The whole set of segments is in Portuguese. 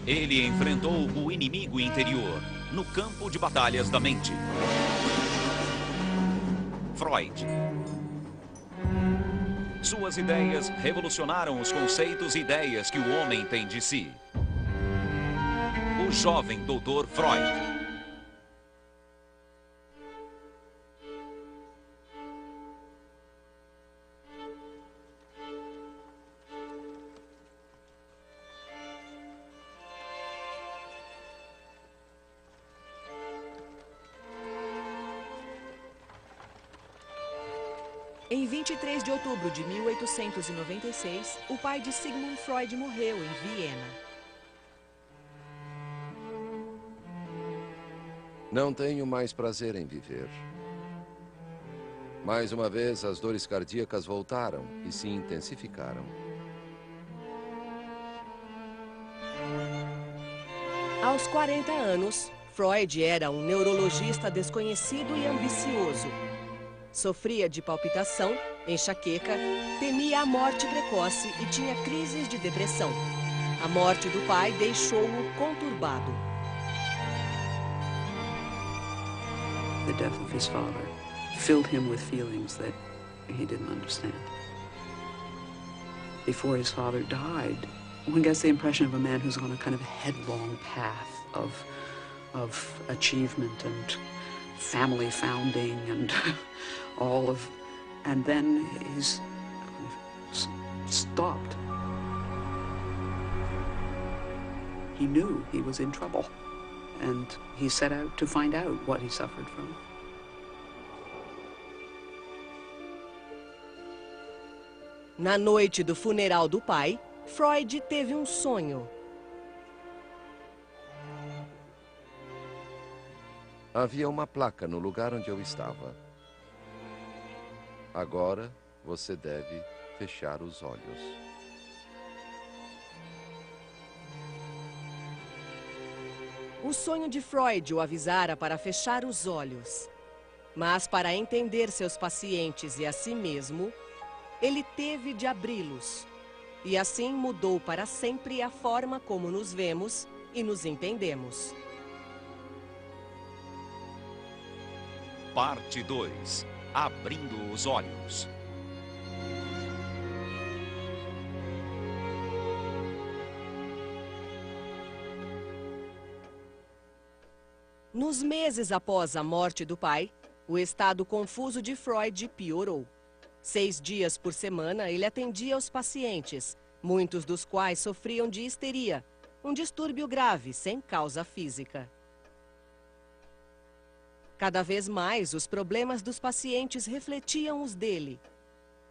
Ele enfrentou o inimigo interior no campo de batalhas da mente. Freud. Suas ideias revolucionaram os conceitos e ideias que o homem tem de si. O jovem Dr. Freud. Em 23 de outubro de 1896, o pai de Sigmund Freud morreu em Viena. Não tenho mais prazer em viver. Mais uma vez, as dores cardíacas voltaram e se intensificaram. Aos 40 anos, Freud era um neurologista desconhecido e ambicioso. Sofria de palpitação, enxaqueca, temia a morte precoce e tinha crises de depressão. A morte do pai deixou-o conturbado. The death of his father filled him with feelings that he didn't understand. Before his father died, one gets the impression of a man who's on a kind of headlong path of achievement and family founding and and then he's stopped. He knew he was in trouble, and he set out to find out what he suffered from. Na noite do funeral do pai, Freud teve um sonho. Havia uma placa no lugar onde eu estava. Agora você deve fechar os olhos. O sonho de Freud o avisara para fechar os olhos. Mas para entender seus pacientes e a si mesmo, ele teve de abri-los. E assim mudou para sempre a forma como nos vemos e nos entendemos. Parte 2. Abrindo os olhos. Nos meses após a morte do pai, o estado confuso de Freud piorou. 6 dias por semana, ele atendia aos pacientes, muitos dos quais sofriam de histeria, um distúrbio grave, sem causa física. Cada vez mais, os problemas dos pacientes refletiam os dele.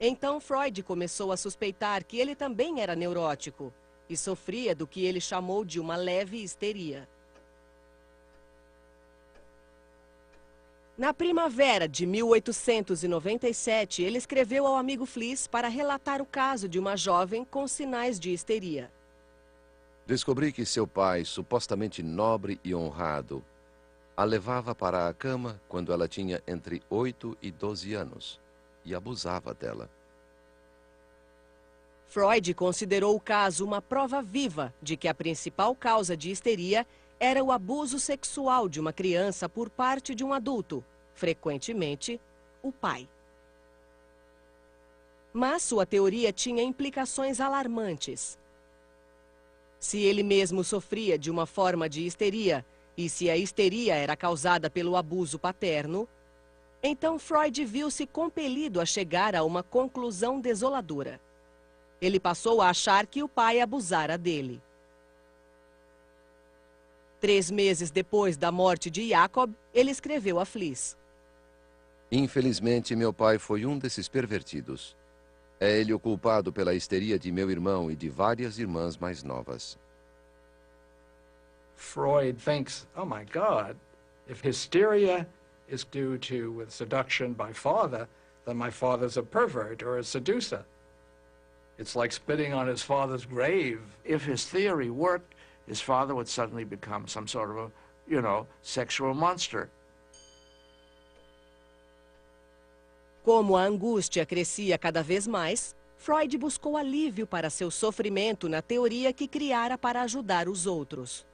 Então, Freud começou a suspeitar que ele também era neurótico e sofria do que ele chamou de uma leve histeria. Na primavera de 1897, ele escreveu ao amigo Fliess para relatar o caso de uma jovem com sinais de histeria. Descobri que seu pai, supostamente nobre e honrado, a levava para a cama quando ela tinha entre 8 e 12 anos e abusava dela. Freud considerou o caso uma prova viva de que a principal causa de histeria era o abuso sexual de uma criança por parte de um adulto, frequentemente o pai. Mas sua teoria tinha implicações alarmantes. Se ele mesmo sofria de uma forma de histeria, e se a histeria era causada pelo abuso paterno, então Freud viu-se compelido a chegar a uma conclusão desoladora. Ele passou a achar que o pai abusara dele. 3 meses depois da morte de Jacob, ele escreveu a Fliess: Infelizmente, meu pai foi um desses pervertidos. É ele o culpado pela histeria de meu irmão e de várias irmãs mais novas. Freud thinks, oh my God, if hysteria is due to seduction by father, then my father's a pervert or a seducer. It's like spitting on his father's grave. If his theory worked, his father would suddenly become some sort of a, sexual monster. Como a angústia crescia cada vez mais, Freud buscou alívio para seu sofrimento na teoria que criara para ajudar os outros.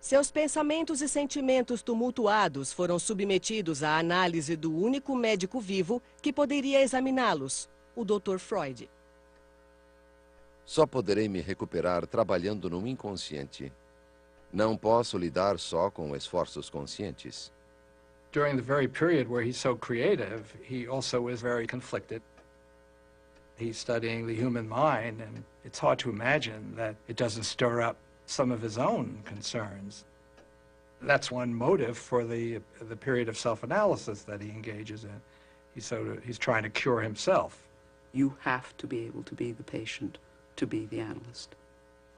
Seus pensamentos e sentimentos tumultuados foram submetidos à análise do único médico vivo que poderia examiná-los, o Dr. Freud. Só poderei me recuperar trabalhando no inconsciente. Não posso lidar só com esforços conscientes. During the very period where he's so creative, he also is very conflicted. He's studying the human mind, and it's hard to imagine that it doesn't stir up some of his own concerns. That's one motive for the period of self-analysis that he engages in. He's trying to cure himself. You have to be able to be the patient, to be the analyst.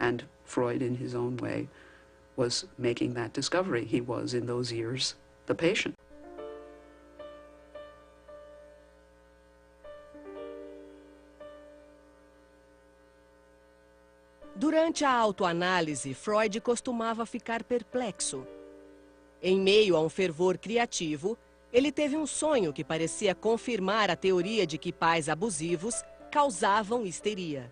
And Freud, in his own way, was making that discovery. He was, in those years, the patient. Durante a autoanálise, Freud costumava ficar perplexo. Em meio a um fervor criativo, ele teve um sonho que parecia confirmar a teoria de que pais abusivos causavam histeria.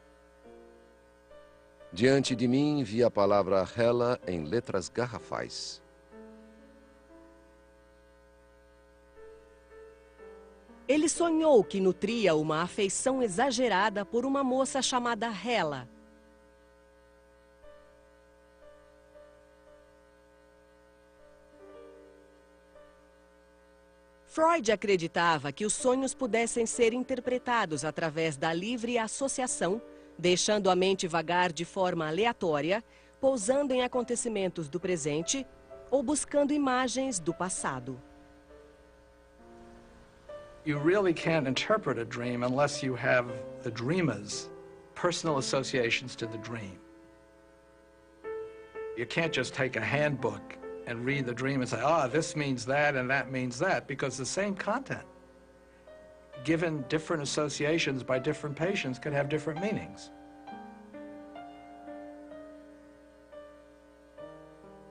Diante de mim vi a palavra Hela em letras garrafais. Ele sonhou que nutria uma afeição exagerada por uma moça chamada Hela. Freud acreditava que os sonhos pudessem ser interpretados através da livre associação, deixando a mente vagar de forma aleatória, pousando em acontecimentos do presente ou buscando imagens do passado. You really can't interpret a dream unless you have the dreamer's personal associations to the dream. You can't just take a handbook and read the dream and say, this means that and that means that, because the same content, given different associations by different patients, could have different meanings.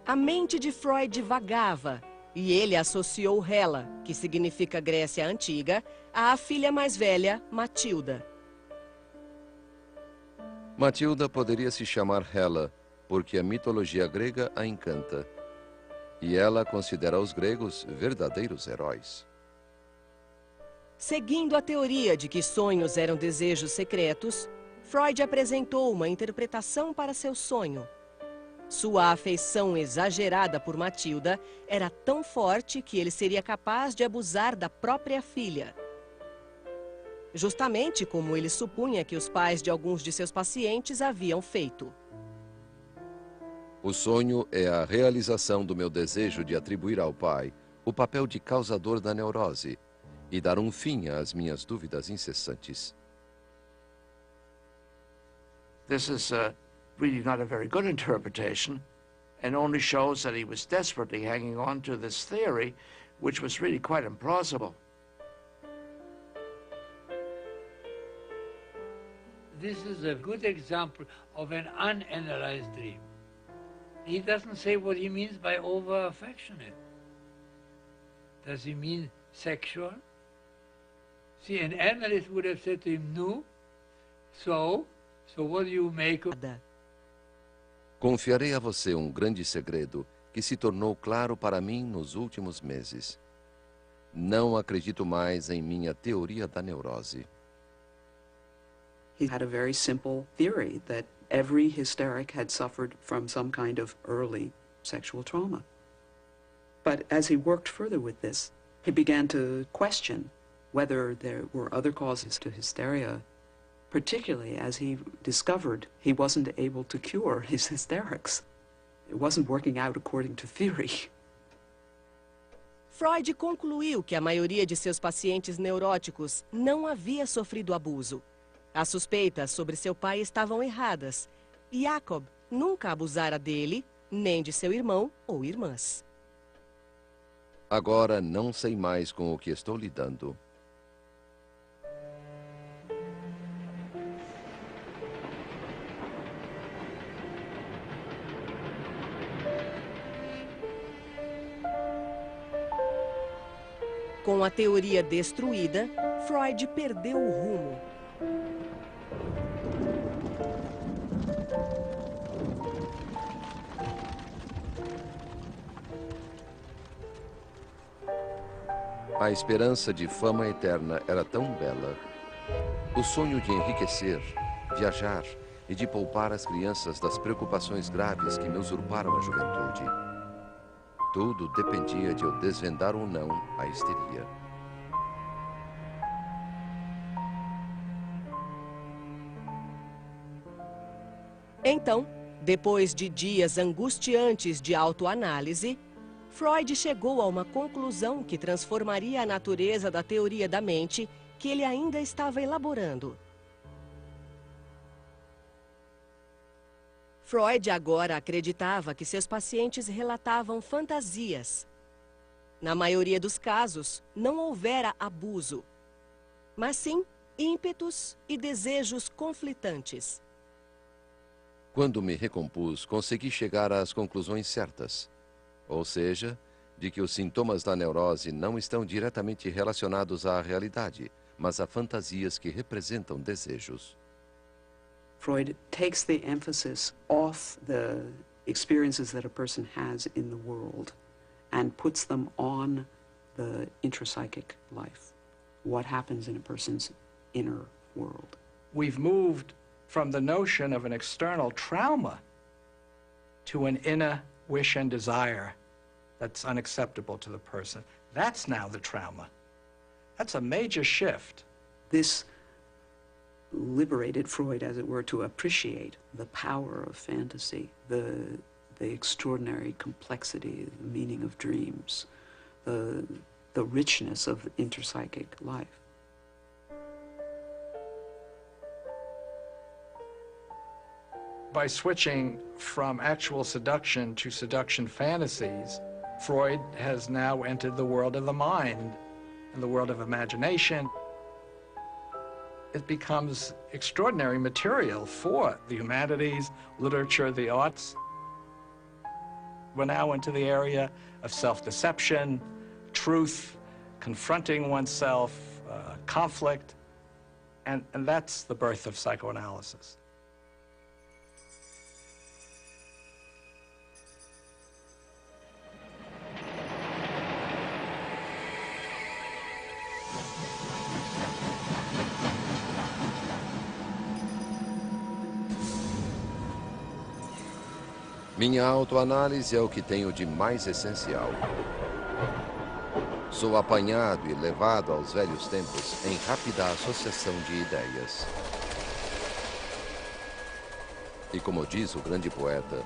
A mente de Freud vagava e ele associou Hela, que significa Grécia Antiga, à filha mais velha, Matilda. Matilda poderia se chamar Hela, porque a mitologia grega a encanta. E ela considera os gregos verdadeiros heróis. Seguindo a teoria de que sonhos eram desejos secretos, Freud apresentou uma interpretação para seu sonho. Sua afeição exagerada por Matilda era tão forte que ele seria capaz de abusar da própria filha. Justamente como ele supunha que os pais de alguns de seus pacientes haviam feito. O sonho é a realização do meu desejo de atribuir ao pai o papel de causador da neurose e dar um fim às minhas dúvidas incessantes. This is really not a very good interpretation, and only shows that he was desperately hanging on to this theory, which was really quite implausible. This is a good example of an unanalyzed dream. He doesn't say what he means by over-affectionate. Does he mean sexual? See, an analyst would have said to him, no. So what do you make of... Confiarei a você um grande segredo que se tornou claro para mim nos últimos meses. Não acredito mais em minha teoria da neurose. He had a very simple theory that every hysteric had suffered from some kind of early sexual trauma. But as he worked further with this, he began to question whether there were other causes to hysteria, particularly as he discovered he wasn't able to cure his hysterics. It wasn't working out according to theory. Freud concluiu que a maioria de seus pacientes neuróticos não havia sofrido abuso. As suspeitas sobre seu pai estavam erradas. E Jacob nunca abusara dele, nem de seu irmão ou irmãs. Agora não sei mais com o que estou lidando. Com a teoria destruída, Freud perdeu o rumo. A esperança de fama eterna era tão bela. O sonho de enriquecer, viajar e de poupar as crianças das preocupações graves que me usurparam a juventude. Tudo dependia de eu desvendar ou não a histeria. Então, depois de dias angustiantes de autoanálise, Freud chegou a uma conclusão que transformaria a natureza da teoria da mente que ele ainda estava elaborando. Freud agora acreditava que seus pacientes relatavam fantasias. Na maioria dos casos, não houvera abuso, mas sim ímpetos e desejos conflitantes. Quando me recompus, consegui chegar às conclusões certas. Ou seja, de que os sintomas da neurose não estão diretamente relacionados à realidade, mas a fantasias que representam desejos. Freud takes the emphasis off the experiences that a person has in the world and puts them on the intrapsychic life, what happens in a person's inner world. We've moved from the notion of an external trauma to an inner wish and desire that's unacceptable to the person. That's now the trauma. That's a major shift. This liberated Freud, as it were, to appreciate the power of fantasy, the extraordinary complexity, the meaning of dreams, the richness of interpsychic life. By switching from actual seduction to seduction fantasies, Freud has now entered the world of the mind and the world of imagination. It becomes extraordinary material for the humanities, literature, the arts. We're now into the area of self-deception, truth, confronting oneself, conflict, and that's the birth of psychoanalysis. Minha autoanálise é o que tenho de mais essencial. Sou apanhado e levado aos velhos tempos em rápida associação de ideias. E como diz o grande poeta,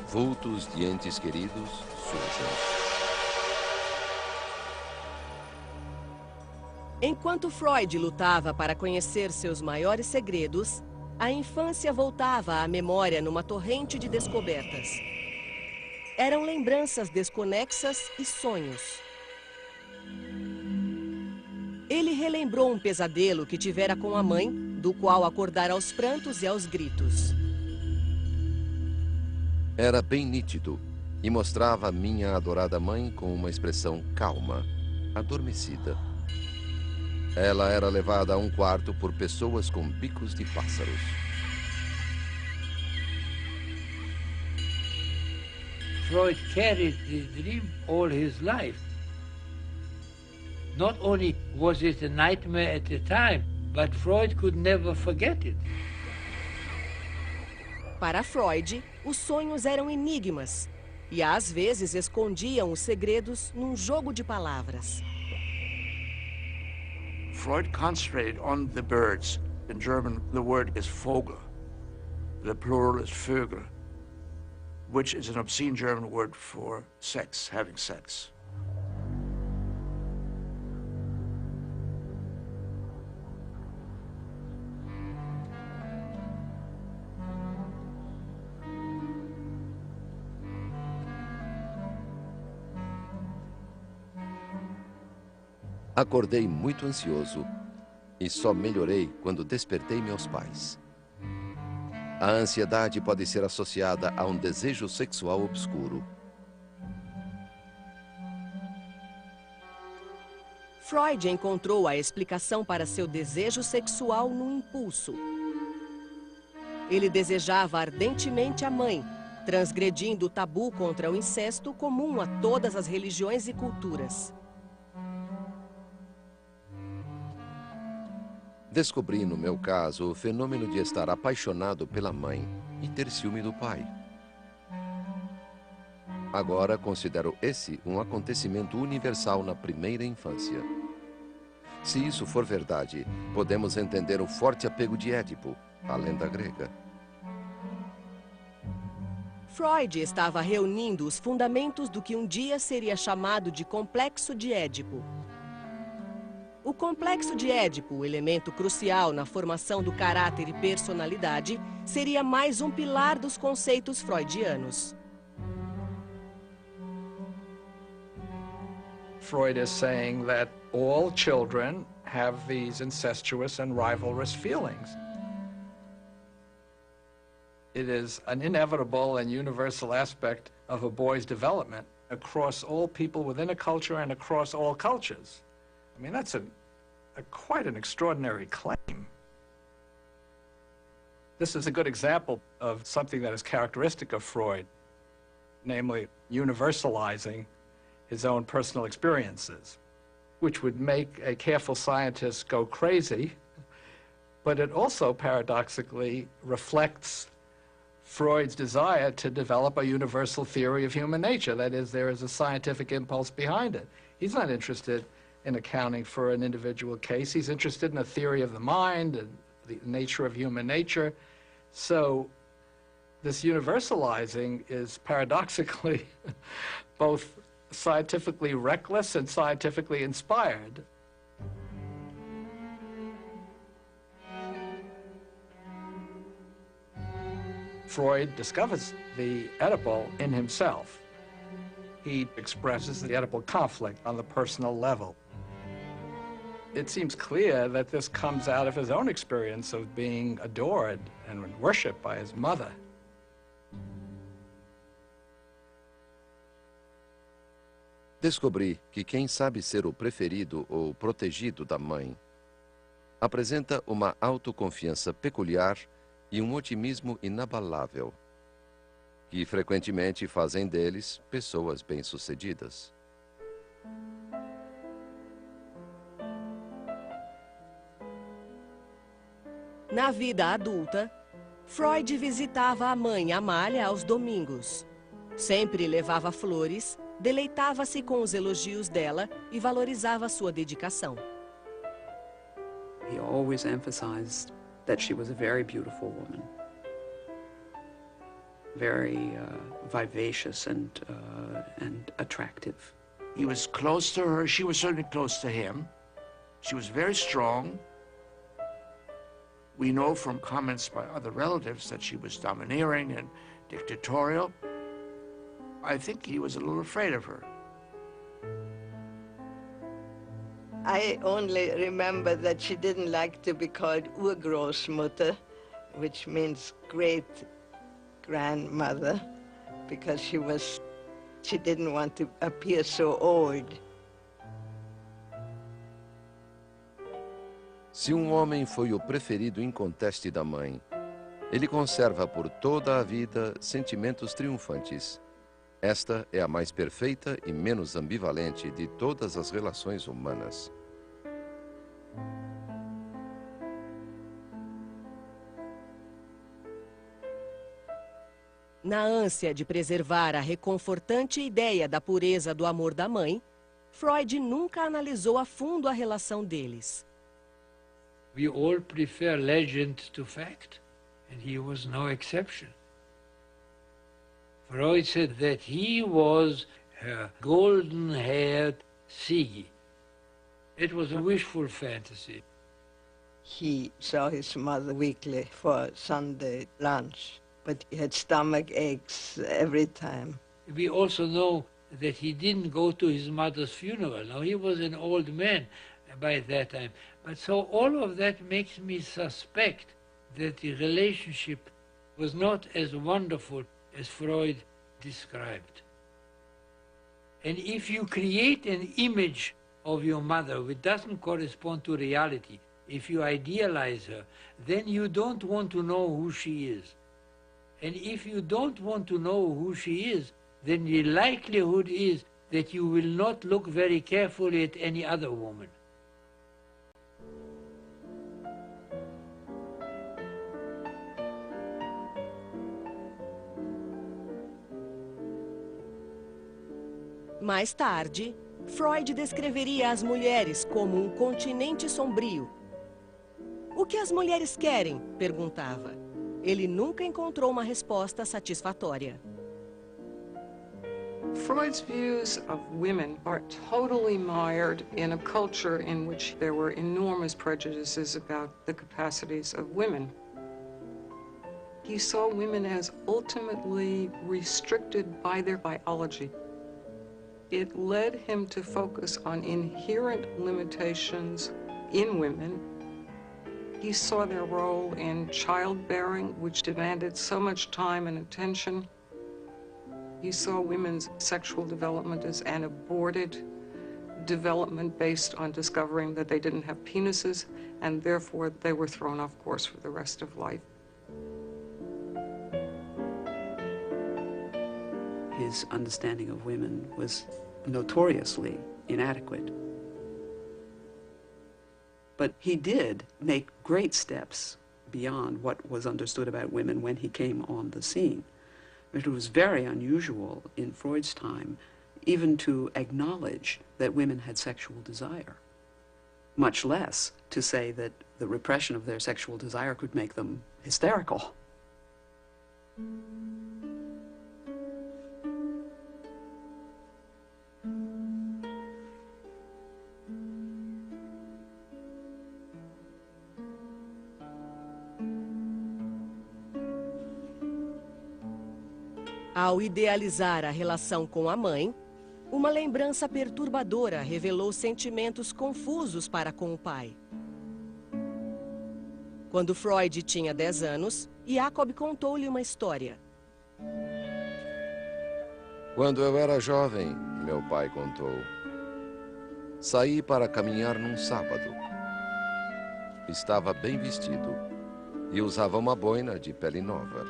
vultos de entes queridos surgem. Enquanto Freud lutava para conhecer seus maiores segredos, a infância voltava à memória numa torrente de descobertas. Eram lembranças desconexas e sonhos. Ele relembrou um pesadelo que tivera com a mãe, do qual acordara aos prantos e aos gritos. Era bem nítido e mostrava a minha adorada mãe com uma expressão calma, adormecida. Ela era levada a um quarto por pessoas com bicos de pássaros. Freud carried this dream all his life. Not only was it a nightmare at the time, but Freud could never forget it. Para Freud, os sonhos eram enigmas e às vezes escondiam os segredos num jogo de palavras. Freud concentrated on the birds. In German, the word is Vogel. The plural is Vögel, which is an obscene German word for sex, having sex. Acordei muito ansioso e só melhorei quando despertei meus pais. A ansiedade pode ser associada a um desejo sexual obscuro. Freud encontrou a explicação para seu desejo sexual no impulso. Ele desejava ardentemente a mãe, transgredindo o tabu contra o incesto comum a todas as religiões e culturas. Descobri, no meu caso, o fenômeno de estar apaixonado pela mãe e ter ciúme do pai. Agora considero esse um acontecimento universal na primeira infância. Se isso for verdade, podemos entender o forte apego de Édipo, a lenda grega. Freud estava reunindo os fundamentos do que um dia seria chamado de Complexo de Édipo. O Complexo de Édipo, elemento crucial na formação do caráter e personalidade, seria mais um pilar dos conceitos freudianos. Freud is saying that all children have these incestuous and rivalrous feelings. It is an inevitable and universal aspect of a boy's development across all people within a culture and across all cultures. I mean, that's quite an extraordinary claim. This is a good example of something that is characteristic of Freud, namely universalizing his own personal experiences, which would make a careful scientist go crazy, but it also paradoxically reflects Freud's desire to develop a universal theory of human nature. That is, there is a scientific impulse behind it. He's not interested in accounting for an individual case. He's interested in a theory of the mind and the nature of human nature. So this universalizing is paradoxically both scientifically reckless and scientifically inspired. Freud discovers the Oedipal in himself. He expresses the Oedipal conflict on the personal level. It seems clear that this comes out of his own experience of being adored and worshipped by his mother. Descobri que quem sabe ser o preferido ou protegido da mãe apresenta uma autoconfiança peculiar e um otimismo inabalável, que frequentemente fazem deles pessoas bem-sucedidas. Na vida adulta, Freud visitava a mãe Amália aos domingos. Sempre levava flores, deleitava-se com os elogios dela e valorizava sua dedicação. He always emphasized that she was a very beautiful woman, very vivacious and attractive. He was close to her. She was certainly close to him. She was very strong. We know from comments by other relatives that she was domineering and dictatorial. I think he was a little afraid of her. I only remember that she didn't like to be called Urgroßmutter, which means great-grandmother, because she didn't want to appear so old. Se um homem foi o preferido inconteste da mãe, ele conserva por toda a vida sentimentos triunfantes. Esta é a mais perfeita e menos ambivalente de todas as relações humanas. Na ânsia de preservar a reconfortante ideia da pureza do amor da mãe, Freud nunca analisou a fundo a relação deles. We all prefer legend to fact, and he was no exception. Freud said that he was her golden-haired Sigi. It was a wishful fantasy. He saw his mother weekly for Sunday lunch, but he had stomach aches every time. We also know that he didn't go to his mother's funeral. Now, he was an old man by that time. But so all of that makes me suspect that the relationship was not as wonderful as Freud described. And if you create an image of your mother, which doesn't correspond to reality, if you idealize her, then you don't want to know who she is. And if you don't want to know who she is, then the likelihood is that you will not look very carefully at any other woman. Mais tarde, Freud descreveria as mulheres como um continente sombrio. O que as mulheres querem? Perguntava. Ele nunca encontrou uma resposta satisfatória. Freud's views of women are totally mired in a culture in which there were enormous prejudices about the capacities of women. He saw women as ultimately restricted by their biology. It led him to focus on inherent limitations in women. He saw their role in childbearing, which demanded so much time and attention. He saw women's sexual development as an aborted development based on discovering that they didn't have penises, and therefore they were thrown off course for the rest of life. His understanding of women was notoriously inadequate. But he did make great steps beyond what was understood about women when he came on the scene. It was very unusual in Freud's time even to acknowledge that women had sexual desire, much less to say that the repression of their sexual desire could make them hysterical. Ao idealizar a relação com a mãe, uma lembrança perturbadora revelou sentimentos confusos para com o pai. Quando Freud tinha 10 anos, Jacob contou-lhe uma história. Quando eu era jovem, meu pai contou, saí para caminhar num sábado. Estava bem vestido e usava uma boina de pele nova.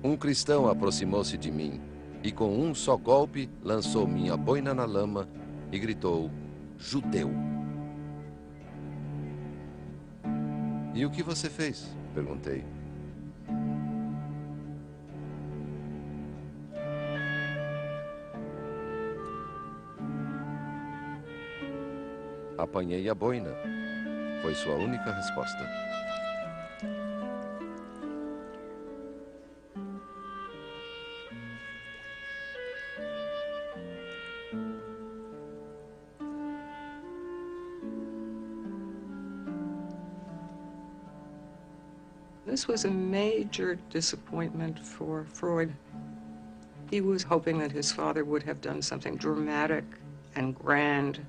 Um cristão aproximou-se de mim e com um só golpe lançou minha boina na lama e gritou, judeu. E o que você fez? Perguntei. Apanhei a boina. Foi sua única resposta. This was a major disappointment for Freud. He was hoping that his father would have done something dramatic and grand.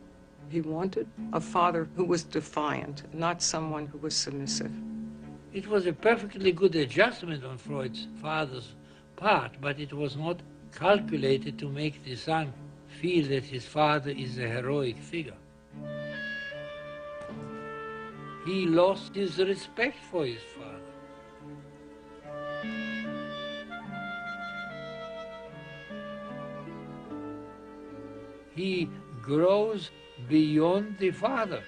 He wanted a father who was defiant, not someone who was submissive. It was a perfectly good adjustment on Freud's father's part, but it was not calculated to make the son feel that his father is a heroic figure. He lost his respect for his father. He grows beyond the father.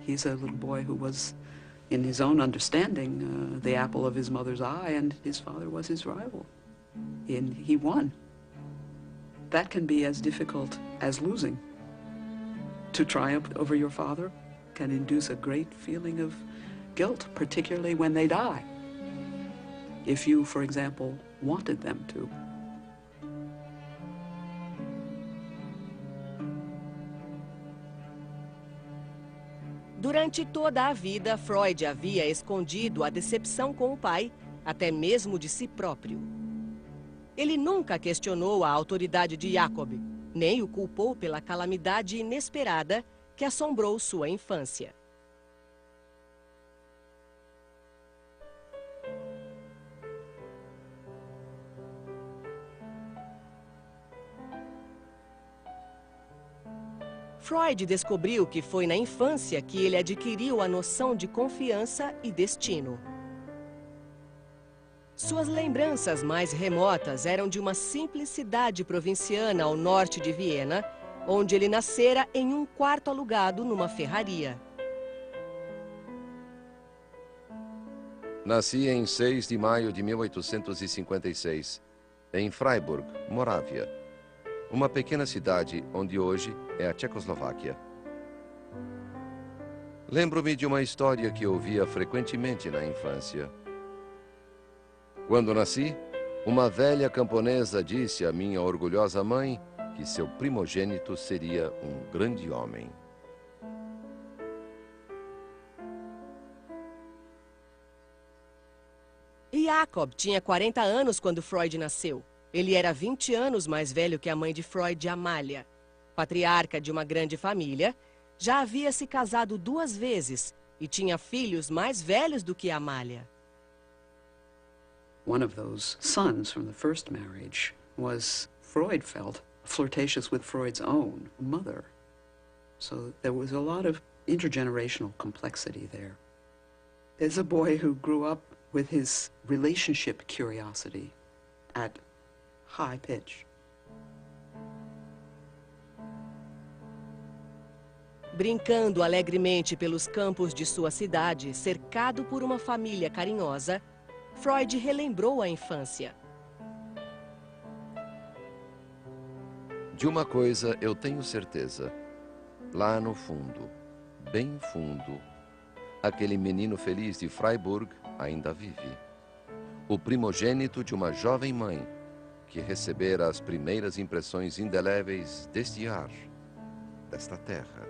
He's a little boy who was, in his own understanding, the apple of his mother's eye, and his father was his rival. And he won. That can be as difficult as losing. To triumph over your father can induce a great feeling of guilt, particularly when they die. If you, for example, wanted them to. Durante toda a vida, Freud havia escondido a decepção com o pai, até mesmo de si próprio. Ele nunca questionou a autoridade de Jacob, nem o culpou pela calamidade inesperada que assombrou sua infância. Freud descobriu que foi na infância que ele adquiriu a noção de confiança e destino. Suas lembranças mais remotas eram de uma simples cidade provinciana ao norte de Viena, onde ele nascera em um quarto alugado numa ferraria. Nasci em 6 de maio de 1856, em Freiburg, Morávia, uma pequena cidade onde hoje é a Tchecoslováquia. Lembro-me de uma história que ouvia frequentemente na infância. Quando nasci, uma velha camponesa disse à minha orgulhosa mãe que seu primogênito seria um grande homem. Jacob tinha 40 anos quando Freud nasceu. Ele era 20 anos mais velho que a mãe de Freud, Amália. Patriarca de uma grande família, já havia se casado 2 vezes e tinha filhos mais velhos do que Amália. One of those sons from the first marriage was, Freud felt, flirtatious with Freud's own mother. So there was a lot of intergenerational complexity there. There's a boy who grew up with his relationship curiosity at high pitch. Brincando alegremente pelos campos de sua cidade, cercado por uma família carinhosa, Freud relembrou a infância. De uma coisa eu tenho certeza. Lá no fundo, bem fundo, aquele menino feliz de Freiburg ainda vive. O primogênito de uma jovem mãe que recebera as primeiras impressões indeléveis deste ar, desta terra.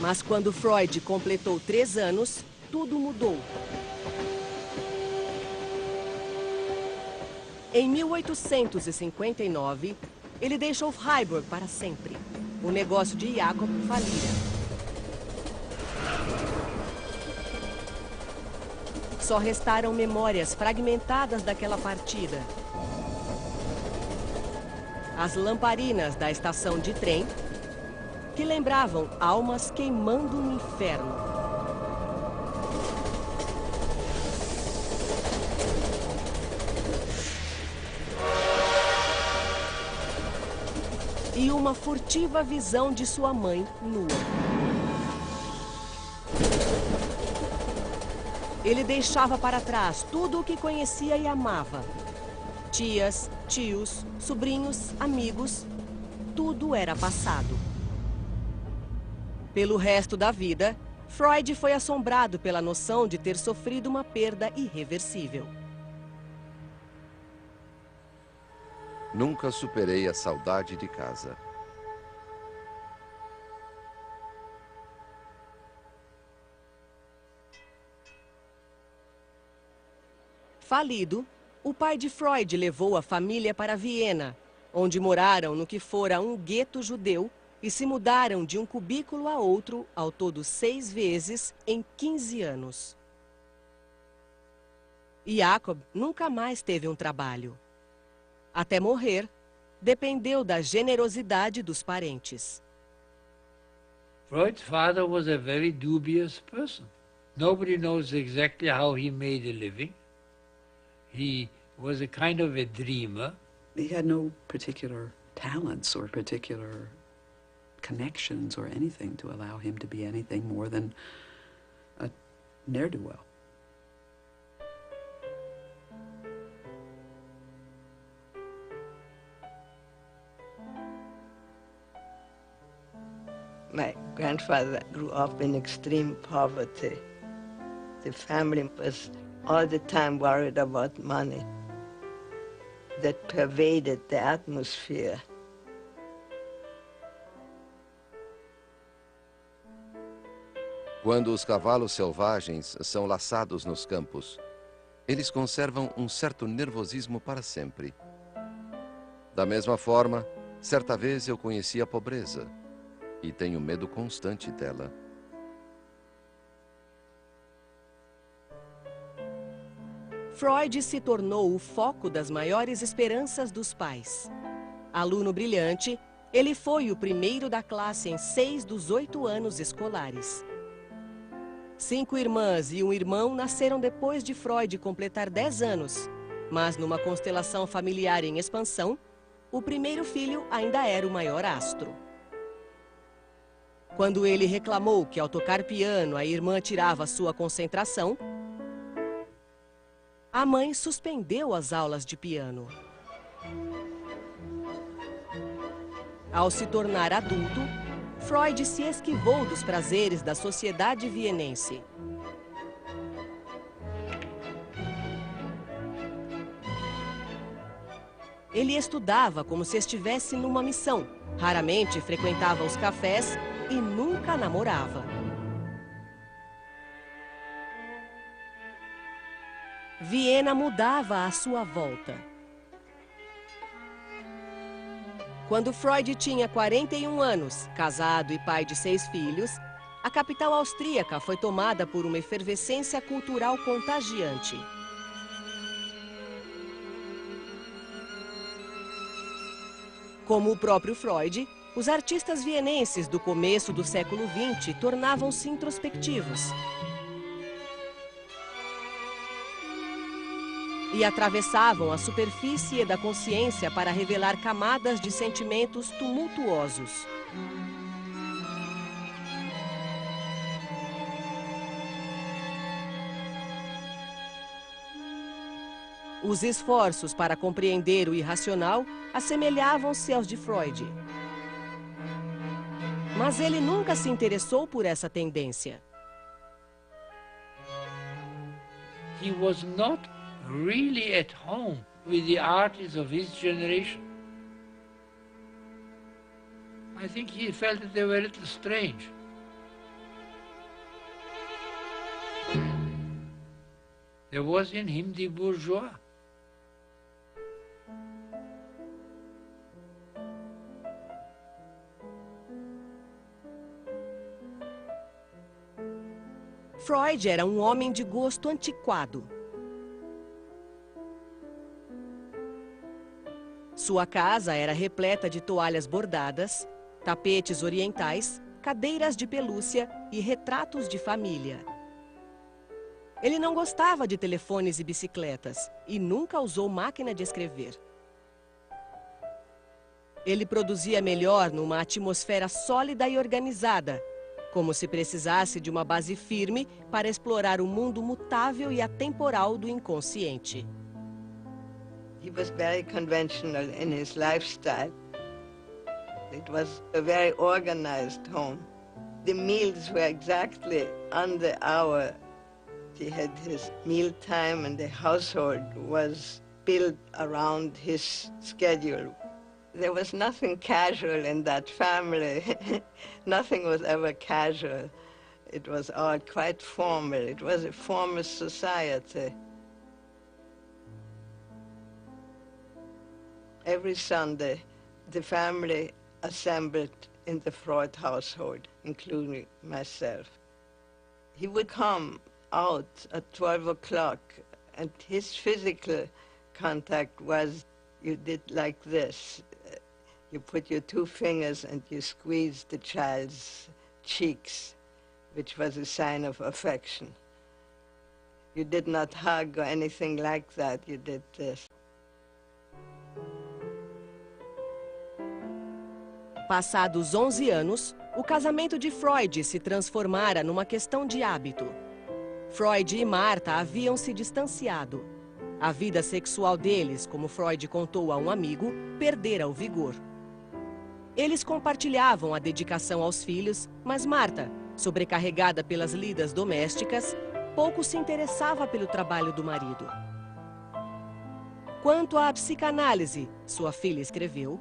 Mas quando Freud completou 3 anos, tudo mudou. Em 1859, ele deixou Freiburg para sempre. O negócio de Jacob falira. Só restaram memórias fragmentadas daquela partida. As lamparinas da estação de trem, que lembravam almas queimando no inferno. E uma furtiva visão de sua mãe nua. Ele deixava para trás tudo o que conhecia e amava. Tias, tios, sobrinhos, amigos, tudo era passado. Pelo resto da vida, Freud foi assombrado pela noção de ter sofrido uma perda irreversível. Nunca superei a saudade de casa. Falido, o pai de Freud levou a família para Viena, onde moraram no que fora um gueto judeu e se mudaram de um cubículo a outro, ao todo 6 vezes, em 15 anos. Jacob nunca mais teve um trabalho. Até morrer, dependeu da generosidade dos parentes. Freud's father was a very dubious person. Nobody knows exactly how he made a living. He was a kind of a dreamer. He had no particular talents or particular connections or anything to allow him to be anything more than a ne'er-do-well. My grandfather grew up in extreme poverty. The family was all the time worried about money. That pervaded the atmosphere. Quando os cavalos selvagens são laçados nos campos, eles conservam um certo nervosismo para sempre. Da mesma forma, certa vez eu conheci a pobreza e tenho medo constante dela. Freud se tornou o foco das maiores esperanças dos pais. Aluno brilhante, ele foi o primeiro da classe em 6 dos 8 anos escolares. 5 irmãs e um irmão nasceram depois de Freud completar 10 anos, mas numa constelação familiar em expansão, o primeiro filho ainda era o maior astro. Quando ele reclamou que ao tocar piano a irmã tirava sua concentração, a mãe suspendeu as aulas de piano. Ao se tornar adulto, Freud se esquivou dos prazeres da sociedade vienense. Ele estudava como se estivesse numa missão, raramente frequentava os cafés e nunca namorava. Viena mudava à sua volta. Quando Freud tinha 41 anos, casado e pai de 6 filhos, a capital austríaca foi tomada por uma efervescência cultural contagiante. Como o próprio Freud, os artistas vienenses do começo do século XX tornavam-se introspectivos e atravessavam a superfície da consciência para revelar camadas de sentimentos tumultuosos. Os esforços para compreender o irracional assemelhavam-se aos de Freud. Mas ele nunca se interessou por essa tendência. He was not really at home with the artists of his generation. I think he felt that they were a little strange. There was in him the bourgeois. Freud era um homem de gosto antiquado. Sua casa era repleta de toalhas bordadas, tapetes orientais, cadeiras de pelúcia e retratos de família. Ele não gostava de telefones e bicicletas e nunca usou máquina de escrever. Ele produzia melhor numa atmosfera sólida e organizada, como se precisasse de uma base firme para explorar o mundo mutável e atemporal do inconsciente. He was very conventional in his lifestyle. It was a very organized home. The meals were exactly on the hour. He had his meal time and the household was built around his schedule. There was nothing casual in that family. Nothing was ever casual. It was all quite formal. It was a formal society. Every Sunday, the family assembled in the Freud household, including myself. He would come out at 12 o'clock, and his physical contact was, you did like this. You put your 2 fingers and you squeeze the child's cheeks, which was a sign of affection. You did not hug or anything like that. You did this. Passados 11 anos, o casamento de Freud se transformara numa questão de hábito. Freud e Martha haviam se distanciado. A vida sexual deles, como Freud contou a um amigo, perdera o vigor. Eles compartilhavam a dedicação aos filhos, mas Martha, sobrecarregada pelas lidas domésticas, pouco se interessava pelo trabalho do marido. Quanto à psicanálise, sua filha escreveu,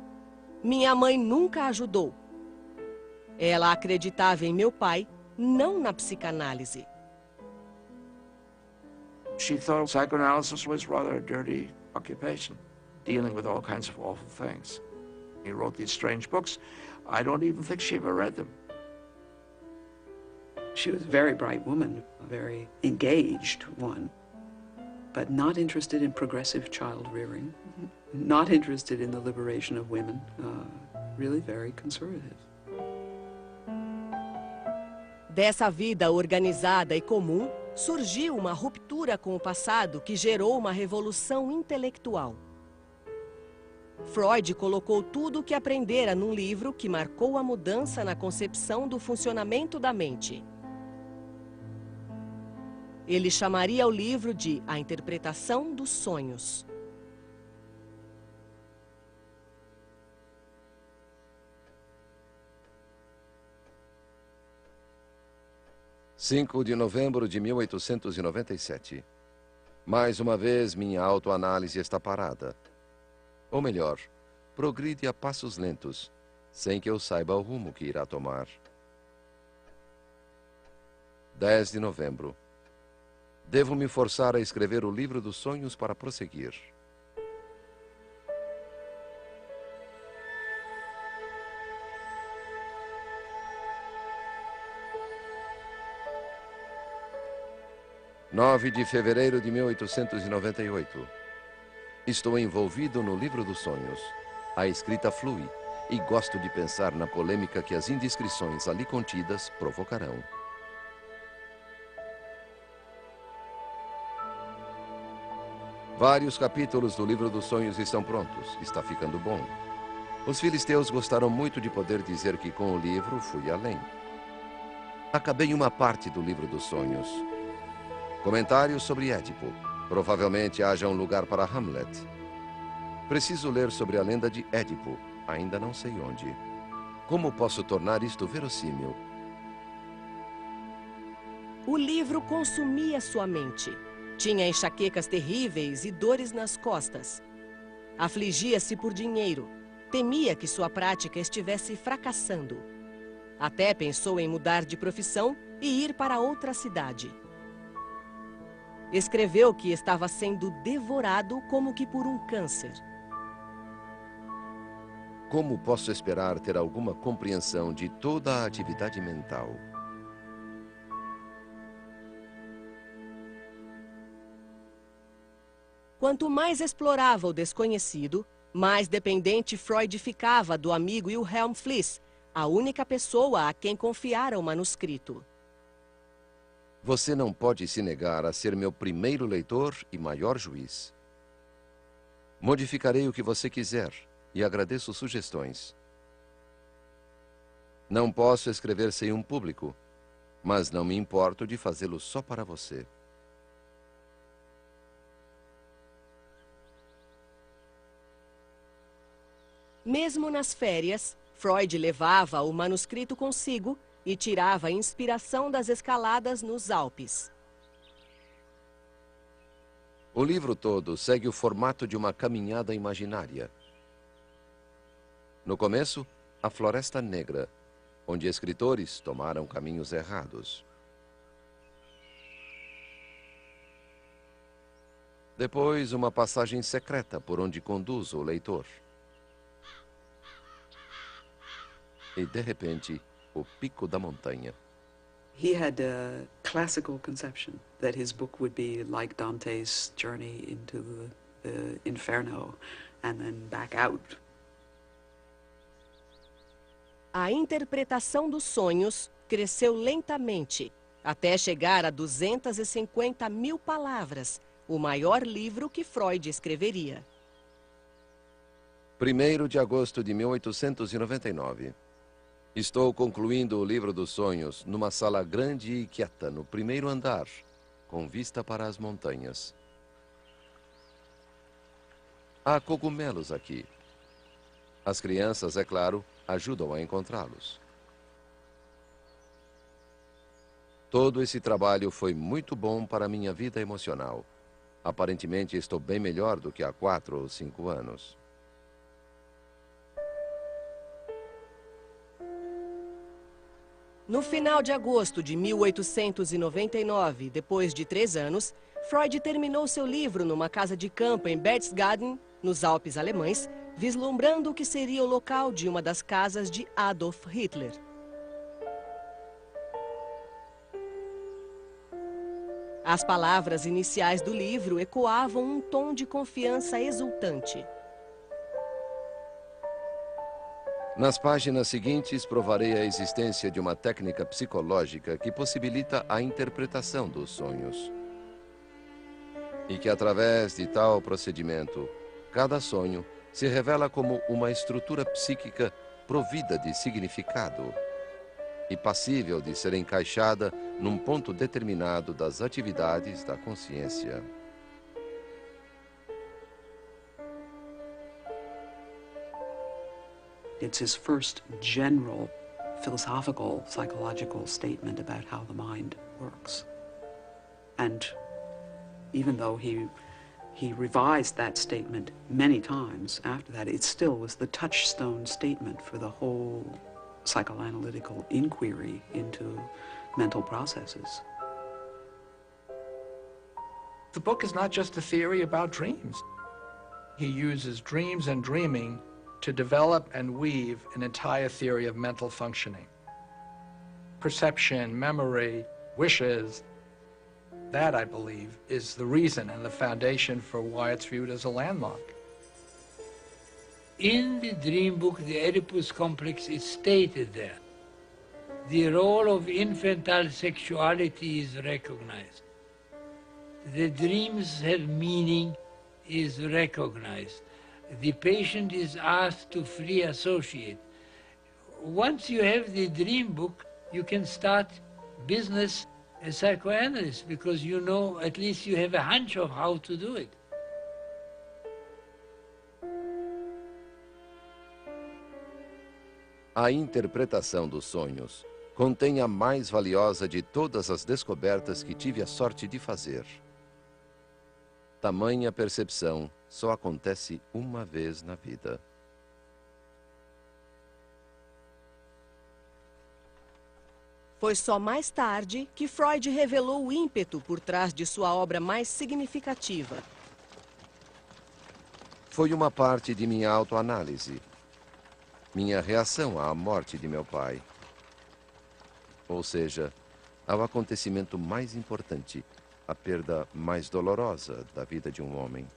minha mãe nunca ajudou. Ela acreditava em meu pai, não na psicanálise. She thought psychoanalysis was rather a dirty occupation, dealing with all kinds of awful things. He wrote these strange books. I don't even think she ever read them. She was a very bright woman, a very engaged one, but not interested in progressive child rearing, not interested in the liberation of women, really very conservative. Dessa vida organizada e comum, surgiu uma ruptura com o passado que gerou uma revolução intelectual. Freud colocou tudo o que aprendera num livro que marcou a mudança na concepção do funcionamento da mente. Ele chamaria o livro de A Interpretação dos Sonhos. (5 de novembro de 1897). Mais uma vez, minha autoanálise está parada. Ou melhor, progride a passos lentos, sem que eu saiba o rumo que irá tomar. 10 de novembro. Devo me forçar a escrever o livro dos sonhos para prosseguir. (9 de fevereiro de 1898). Estou envolvido no livro dos sonhos. A escrita flui e gosto de pensar na polêmica que as indiscrições ali contidas provocarão. Vários capítulos do livro dos sonhos estão prontos. Está ficando bom. Os filisteus gostaram muito de poder dizer que com o livro fui além. Acabei uma parte do livro dos sonhos. Comentários sobre Édipo. Provavelmente haja um lugar para Hamlet. Preciso ler sobre a lenda de Édipo. Ainda não sei onde. Como posso tornar isto verossímil? O livro consumia sua mente. Tinha enxaquecas terríveis e dores nas costas. Afligia-se por dinheiro. Temia que sua prática estivesse fracassando. Até pensou em mudar de profissão e ir para outra cidade. Escreveu que estava sendo devorado como que por um câncer. Como posso esperar ter alguma compreensão de toda a atividade mental? Quanto mais explorava o desconhecido, mais dependente Freud ficava do amigo Wilhelm Fliess, a única pessoa a quem confiara o manuscrito. Você não pode se negar a ser meu primeiro leitor e maior juiz. Modificarei o que você quiser e agradeço sugestões. Não posso escrever sem um público, mas não me importo de fazê-lo só para você. Mesmo nas férias, Freud levava o manuscrito consigo e tirava inspiração das escaladas nos Alpes. O livro todo segue o formato de uma caminhada imaginária. No começo, a Floresta Negra, onde escritores tomaram caminhos errados. Depois, uma passagem secreta por onde conduz o leitor. E, de repente, o pico da montanha. He had a classical conception that his book would be like Dante's journey into the Inferno and then back out. A interpretação dos sonhos cresceu lentamente, até chegar a 250.000 palavras, o maior livro que Freud escreveria. 1º de agosto de 1899. Estou concluindo o livro dos sonhos numa sala grande e quieta, no 1º andar, com vista para as montanhas. Há cogumelos aqui. As crianças, é claro, ajudam a encontrá-los. Todo esse trabalho foi muito bom para minha vida emocional. Aparentemente estou bem melhor do que há 4 ou 5 anos. No final de agosto de 1899, depois de 3 anos, Freud terminou seu livro numa casa de campo em Berchtesgaden, nos Alpes alemães, vislumbrando o que seria o local de uma das casas de Adolf Hitler. As palavras iniciais do livro ecoavam um tom de confiança exultante. Nas páginas seguintes, provarei a existência de uma técnica psicológica que possibilita a interpretação dos sonhos. E que, através de tal procedimento, cada sonho se revela como uma estrutura psíquica provida de significado e passível de ser encaixada num ponto determinado das atividades da consciência. It's his first general philosophical, psychological statement about how the mind works. And even though he revised that statement many times after that, it still was the touchstone statement for the whole psychoanalytical inquiry into mental processes. The book is not just a theory about dreams. He uses dreams and dreaming to develop and weave an entire theory of mental functioning. Perception, memory, wishes, that, I believe, is the reason and the foundation for why it's viewed as a landmark. In the dream book, the Oedipus complex is stated there. The role of infantile sexuality is recognized. The dreams have meaning is recognized. The patient is asked to free associate. Once you have the dream book, you can start business as psychoanalyst because you know, at least you have a hunch of how to do it. A interpretação dos sonhos contém a mais valiosa de todas as descobertas que tive a sorte de fazer. Tamanha percepção só acontece uma vez na vida. Foi só mais tarde que Freud revelou o ímpeto por trás de sua obra mais significativa. Foi uma parte de minha autoanálise, minha reação à morte de meu pai. Ou seja, ao acontecimento mais importante, a perda mais dolorosa da vida de um homem.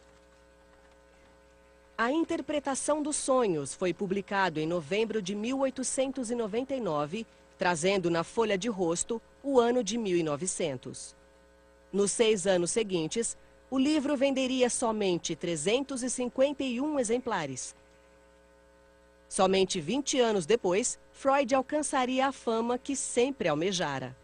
A Interpretação dos Sonhos foi publicado em novembro de 1899, trazendo na folha de rosto o ano de 1900. Nos 6 anos seguintes, o livro venderia somente 351 exemplares. Somente 20 anos depois, Freud alcançaria a fama que sempre almejara.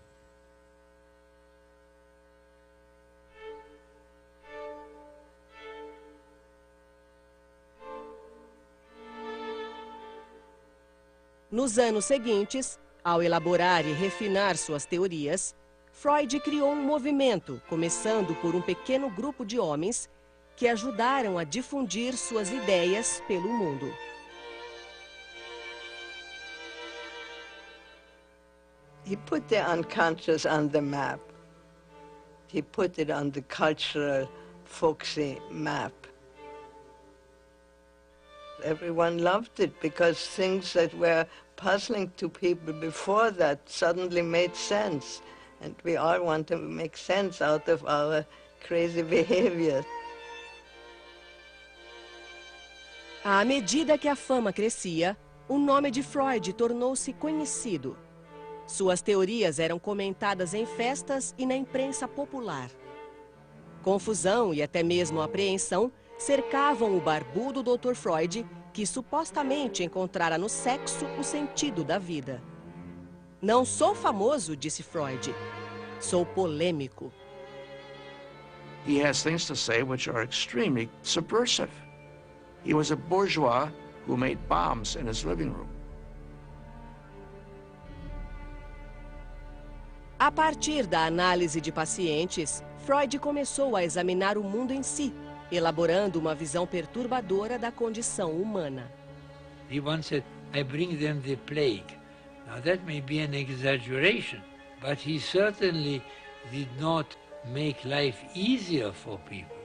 Nos anos seguintes, ao elaborar e refinar suas teorias, Freud criou um movimento, começando por um pequeno grupo de homens que ajudaram a difundir suas ideias pelo mundo. He put the unconscious on the map. He put it on the cultural, folksy map. Everyone loved it because things that were puzzling to people before that suddenly made sense. And we all want to make sense out of our crazy behavior. À medida que a fama crescia, o nome de Freud tornou-se conhecido. Suas teorias eram comentadas em festas e na imprensa popular. Confusão e até mesmo apreensão cercavam o barbudo Dr. Freud, que supostamente encontrara no sexo o sentido da vida. Não sou famoso, disse Freud. Sou polêmico. He has things to say which are extremely subversive. He was a bourgeois who made bombs in his living room. A partir da análise de pacientes, Freud começou a examinar o mundo em si, elaborando uma visão perturbadora da condição humana. He once said, I bring them the plague. Now that may be an exaggeration, but he certainly did not make life easier for people.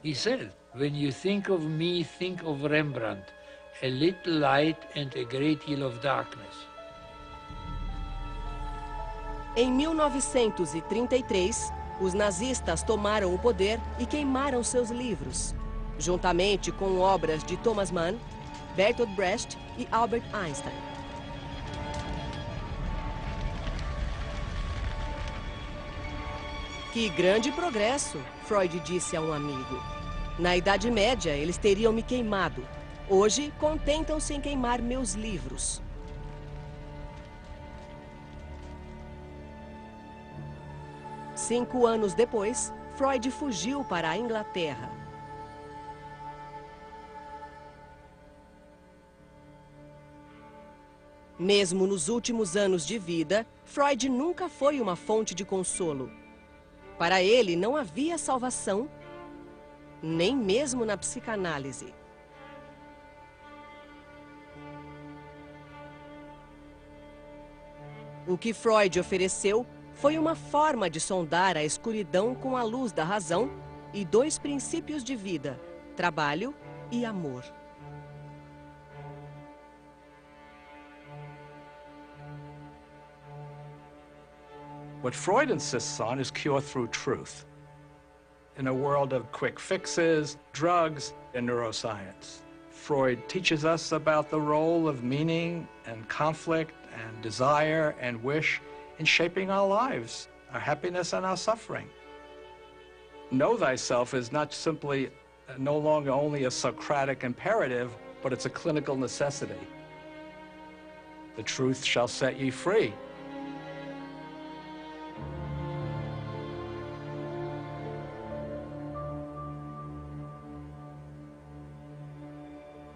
He said, when you think of me, think of Rembrandt, a little light and a great deal of darkness. Em 1933, os nazistas tomaram o poder e queimaram seus livros, juntamente com obras de Thomas Mann, Bertolt Brecht e Albert Einstein. Que grande progresso, Freud disse a um amigo. Na Idade Média, eles teriam me queimado. Hoje, contentam-se em queimar meus livros. Cinco anos depois, Freud fugiu para a Inglaterra. Mesmo nos últimos anos de vida, Freud nunca foi uma fonte de consolo. Para ele, não havia salvação, nem mesmo na psicanálise. O que Freud ofereceu foi uma forma de sondar a escuridão com a luz da razão e dois princípios de vida, trabalho e amor. What Freud insists on is cure through truth. In a world of quick fixes, drugs, and neuroscience, Freud teaches us about the role of meaning and conflict and desire and wish in shaping our lives, our happiness and our suffering. Know thyself is not simply no longer only a Socratic imperative, but it's a clinical necessity. The truth shall set ye free.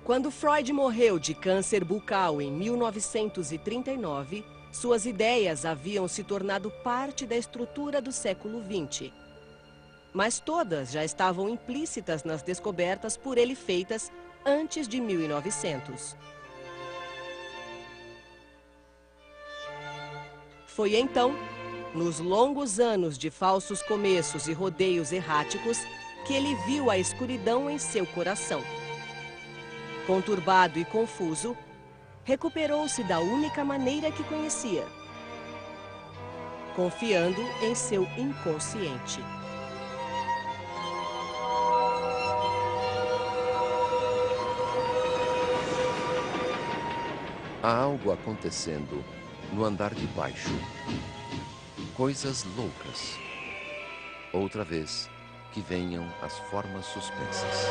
Quando Freud morreu de câncer bucal em 1939, suas ideias haviam se tornado parte da estrutura do século XX. Mas todas já estavam implícitas nas descobertas por ele feitas antes de 1900. Foi então, nos longos anos de falsos começos e rodeios erráticos, que ele viu a escuridão em seu coração. Conturbado e confuso, recuperou-se da única maneira que conhecia, confiando em seu inconsciente. Há algo acontecendo no andar de baixo. Coisas loucas. Outra vez, que venham as formas suspensas.